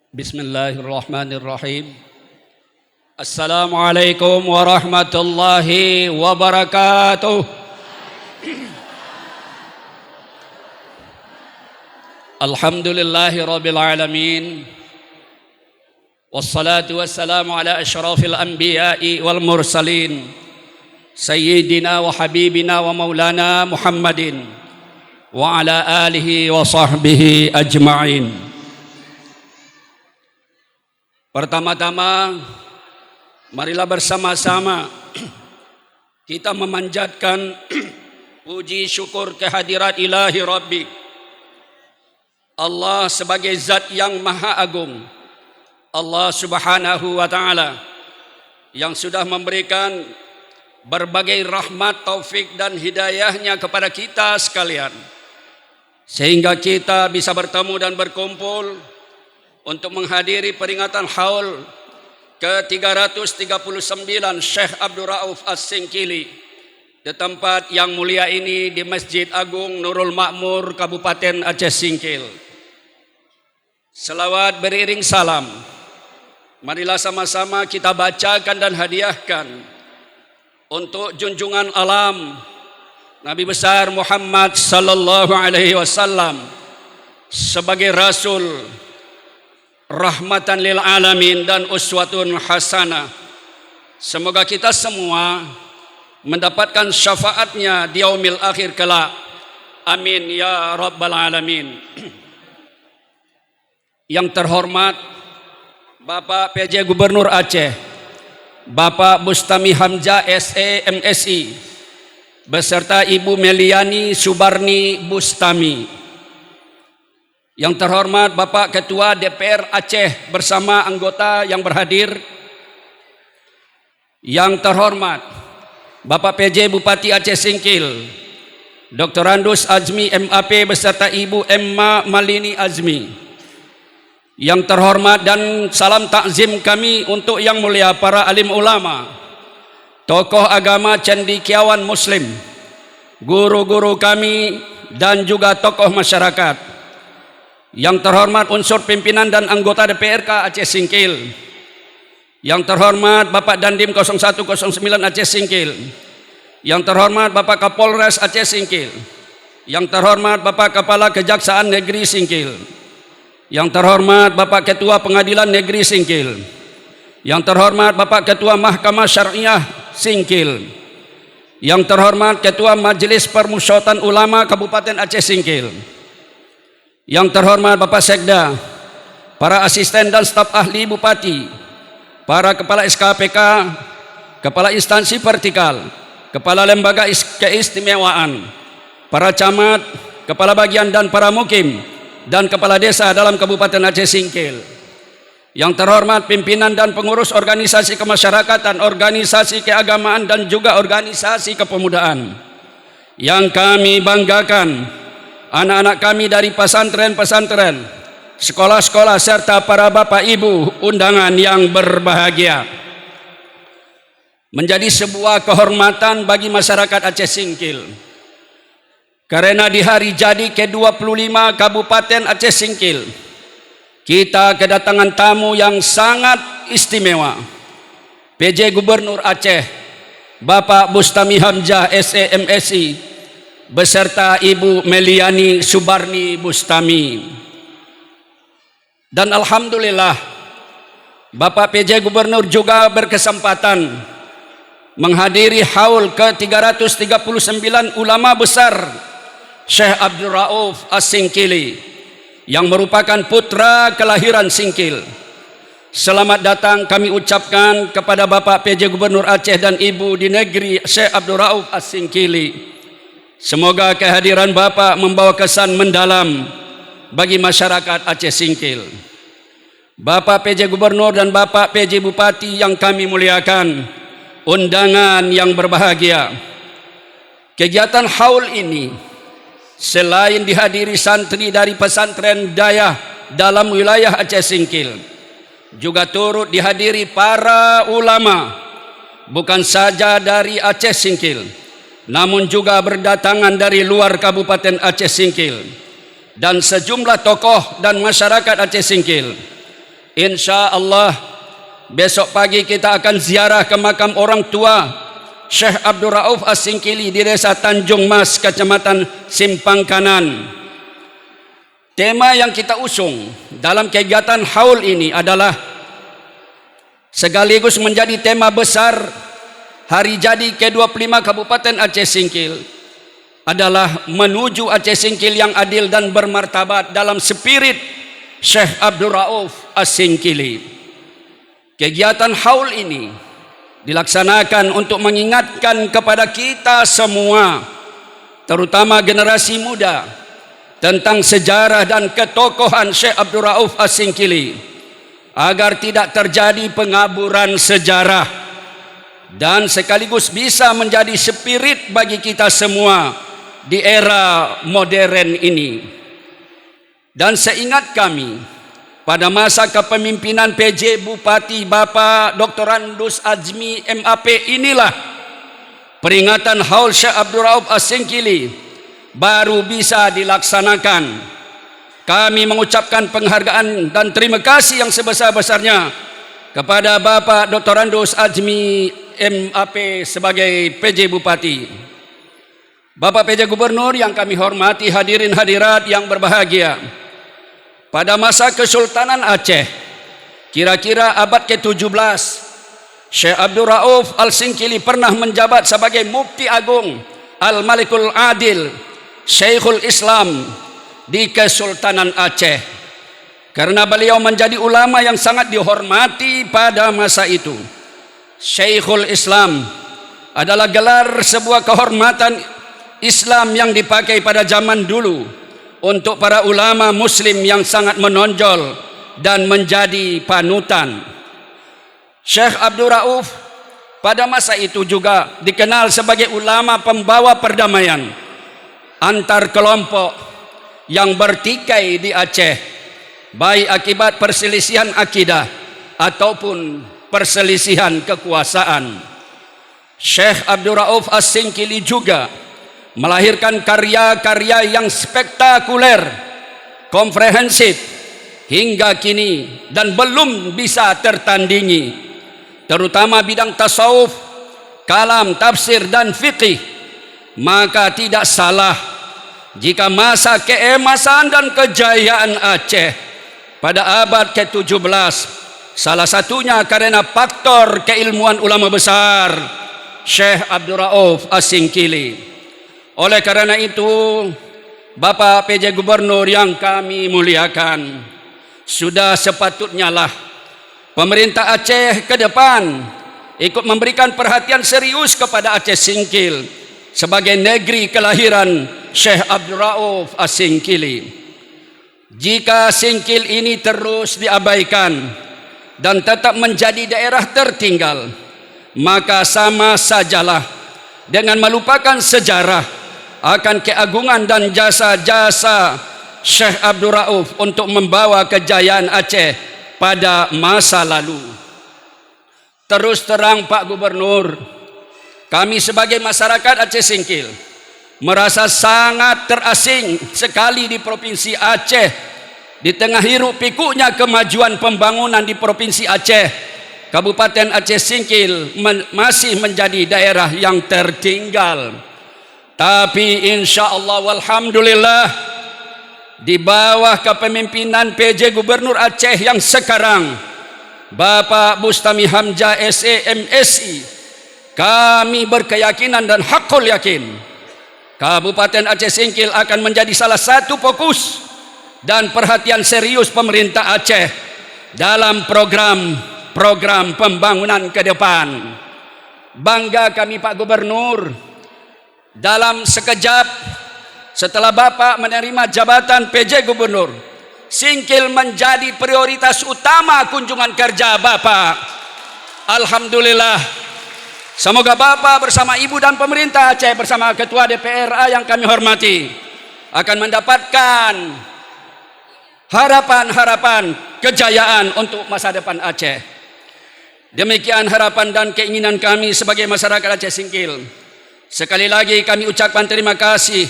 Bismillahirrahmanirrahim. Assalamualaikum warahmatullahi wabarakatuh. Alhamdulillahi rabbil alamin. Wassalatu wassalamu ala asyrafil anbiya'i wal mursalin, sayyidina wa habibina wa maulana Muhammadin wa ala alihi wa sahbihi ajma'in. Pertama-tama, marilah bersama-sama kita memanjatkan puji syukur kehadirat ilahi Rabbi Allah sebagai zat yang maha agung, Allah subhanahu wa ta'ala, yang sudah memberikan berbagai rahmat, taufik dan hidayahnya kepada kita sekalian, sehingga kita bisa bertemu dan berkumpul untuk menghadiri peringatan haul ke-339 Syekh Abdul Rauf As-Singkili di tempat yang mulia ini, di Masjid Agung Nurul Makmur, Kabupaten Aceh Singkil. Selawat beriring salam, marilah sama-sama kita bacakan dan hadiahkan untuk junjungan alam Nabi besar Muhammad sallallahu alaihi wasallam sebagai rasul, rahmatan lil alamin dan uswatun hasanah. Semoga kita semua mendapatkan syafaatnya di yaumil akhir kelak. Amin ya rabbal alamin. Yang terhormat Bapak PJ Gubernur Aceh, Bapak Bustami Hamzah SE MSI, beserta Ibu Meliani Subarni Bustami. Yang terhormat Bapak Ketua DPR Aceh bersama anggota yang berhadir. Yang terhormat Bapak PJ Bupati Aceh Singkil, Dr. Andus Azmi MAP beserta Ibu Emma Malini Azmi. Yang terhormat dan salam takzim kami untuk yang mulia para alim ulama, tokoh agama cendekiawan muslim, guru-guru kami dan juga tokoh masyarakat. Yang terhormat unsur pimpinan dan anggota DPRK Aceh Singkil. Yang terhormat Bapak Dandim 0109 Aceh Singkil. Yang terhormat Bapak Kapolres Aceh Singkil. Yang terhormat Bapak Kepala Kejaksaan Negeri Singkil. Yang terhormat Bapak Ketua Pengadilan Negeri Singkil. Yang terhormat Bapak Ketua Mahkamah Syariah Singkil. Yang terhormat Ketua Majelis Permusyawaratan Ulama Kabupaten Aceh Singkil. Yang terhormat Bapak Sekda, para asisten dan staf ahli Bupati, para kepala SKPK, kepala instansi vertikal, kepala lembaga keistimewaan, para camat, kepala bagian dan para mukim, dan kepala desa dalam Kabupaten Aceh Singkil. Yang terhormat pimpinan dan pengurus organisasi kemasyarakatan, organisasi keagamaan dan juga organisasi kepemudaan. Yang kami banggakan, anak-anak kami dari pesantren-pesantren, sekolah-sekolah serta para bapak ibu undangan yang berbahagia. Menjadi sebuah kehormatan bagi masyarakat Aceh Singkil, karena di hari jadi ke-25 Kabupaten Aceh Singkil, kita kedatangan tamu yang sangat istimewa, PJ Gubernur Aceh Bapak Bustami Hamzah SE MSI beserta Ibu Meliani Subarni Bustami. Dan alhamdulillah Bapak PJ Gubernur juga berkesempatan menghadiri haul ke-339 ulama besar Syekh Abdul Rauf As-Singkili yang merupakan putra kelahiran Singkil. Selamat datang kami ucapkan kepada Bapak PJ Gubernur Aceh dan Ibu di negeri Syekh Abdul Rauf As-Singkili. Semoga kehadiran Bapak membawa kesan mendalam bagi masyarakat Aceh Singkil. Bapak PJ Gubernur dan Bapak PJ Bupati yang kami muliakan, undangan yang berbahagia. Kegiatan haul ini selain dihadiri santri dari pesantren daya dalam wilayah Aceh Singkil, juga turut dihadiri para ulama bukan saja dari Aceh Singkil, namun juga berdatangan dari luar Kabupaten Aceh Singkil dan sejumlah tokoh dan masyarakat Aceh Singkil Insya Allah besok pagi kita akan ziarah ke makam orang tua Syekh Abdul Rauf As-Singkili di Desa Tanjung Mas, Kecamatan Simpang Kanan. Tema yang kita usung dalam kegiatan haul ini adalah sekaligus menjadi tema besar hari jadi ke-25 Kabupaten Aceh Singkil adalah menuju Aceh Singkil yang adil dan bermartabat dalam spirit Syekh Abdul Rauf As-Singkili. Kegiatan haul ini dilaksanakan untuk mengingatkan kepada kita semua, terutama generasi muda, tentang sejarah dan ketokohan Syekh Abdul Rauf As-Singkili, agar tidak terjadi pengaburan sejarah dan sekaligus bisa menjadi spirit bagi kita semua di era modern ini. Dan seingat kami, pada masa kepemimpinan PJ Bupati Bapak Dr. Randus Azmi MAP inilah peringatan haul Syekh Abdul Rauf As-Singkili baru bisa dilaksanakan. Kami mengucapkan penghargaan dan terima kasih yang sebesar-besarnya kepada Bapak Dr. Randus Azmi MAP sebagai PJ Bupati. Bapak PJ Gubernur yang kami hormati, hadirin hadirat yang berbahagia. Pada masa Kesultanan Aceh, kira-kira abad ke-17, Syekh Abdul Rauf Al-Singkili pernah menjabat sebagai Mufti Agung Al-Malikul Adil Syekhul Islam di Kesultanan Aceh. Karena beliau menjadi ulama yang sangat dihormati pada masa itu. Syekhul Islam adalah gelar sebuah kehormatan Islam yang dipakai pada zaman dulu untuk para ulama muslim yang sangat menonjol dan menjadi panutan. Syekh Abdul Rauf pada masa itu juga dikenal sebagai ulama pembawa perdamaian antar kelompok yang bertikai di Aceh, baik akibat perselisihan akidah ataupun perselisihan kekuasaan. Syekh Abdul Rauf As-Singkili juga melahirkan karya-karya yang spektakuler, komprehensif hingga kini dan belum bisa tertandingi, terutama bidang tasawuf, kalam, tafsir dan fikih. Maka tidak salah jika masa keemasan dan kejayaan Aceh pada abad ke-17 salah satunya karena faktor keilmuan ulama besar Syekh Abdul Rauf As-Singkili. Oleh karena itu, Bapak PJ Gubernur yang kami muliakan, sudah sepatutnya lah pemerintah Aceh ke depan ikut memberikan perhatian serius kepada Aceh Singkil sebagai negeri kelahiran Syekh Abdul Rauf As-Singkili. Jika Singkil ini terus diabaikan dan tetap menjadi daerah tertinggal, maka sama sajalah dengan melupakan sejarah akan keagungan dan jasa-jasa Syekh Abdul Rauf untuk membawa kejayaan Aceh pada masa lalu. Terus terang Pak Gubernur, kami sebagai masyarakat Aceh Singkil merasa sangat terasing sekali di Provinsi Aceh. Di tengah hiruk pikuknya kemajuan pembangunan di Provinsi Aceh, Kabupaten Aceh Singkil masih menjadi daerah yang tertinggal. Tapi insya Allah walhamdulillah, di bawah kepemimpinan PJ Gubernur Aceh yang sekarang, Bapak Bustami Hamzah SE MSI, kami berkeyakinan dan hakul yakin Kabupaten Aceh Singkil akan menjadi salah satu fokus dan perhatian serius pemerintah Aceh dalam program pembangunan ke depan. Bangga kami Pak Gubernur, dalam sekejap setelah Bapak menerima jabatan PJ Gubernur, Singkil menjadi prioritas utama kunjungan kerja Bapak. Alhamdulillah. Semoga Bapak bersama Ibu dan pemerintah Aceh bersama Ketua DPRA yang kami hormati akan mendapatkan harapan-harapan kejayaan untuk masa depan Aceh. Demikian harapan dan keinginan kami sebagai masyarakat Aceh Singkil. Sekali lagi kami ucapkan terima kasih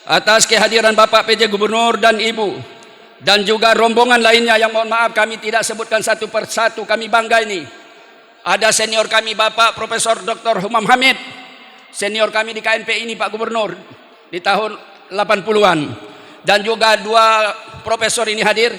atas kehadiran Bapak PJ Gubernur dan Ibu dan juga rombongan lainnya yang mohon maaf kami tidak sebutkan satu persatu. Kami bangga ini. Ada senior kami Bapak Profesor Dr. Humam Hamid, senior kami di KNP ini Pak Gubernur di tahun 80-an. Dan juga dua profesor ini hadir,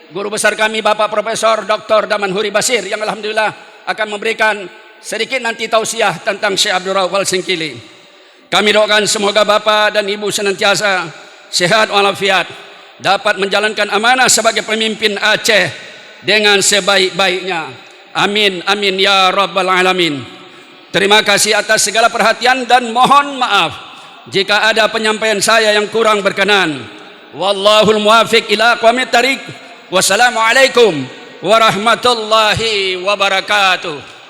guru besar kami Bapak Profesor Dr. Daman Huri Basir yang alhamdulillah akan memberikan sedikit nanti tausiah tentang Syekh Abdul Rauf Al-Singkili. Kami doakan semoga Bapak dan Ibu senantiasa sehat walafiat, dapat menjalankan amanah sebagai pemimpin Aceh dengan sebaik-baiknya. Amin, amin ya rabbal alamin. Terima kasih atas segala perhatian dan mohon maaf jika ada penyampaian saya yang kurang berkenan. Wallahul muwafiq ila aqwamit thariq. Wassalamualaikum warahmatullahi wabarakatuh.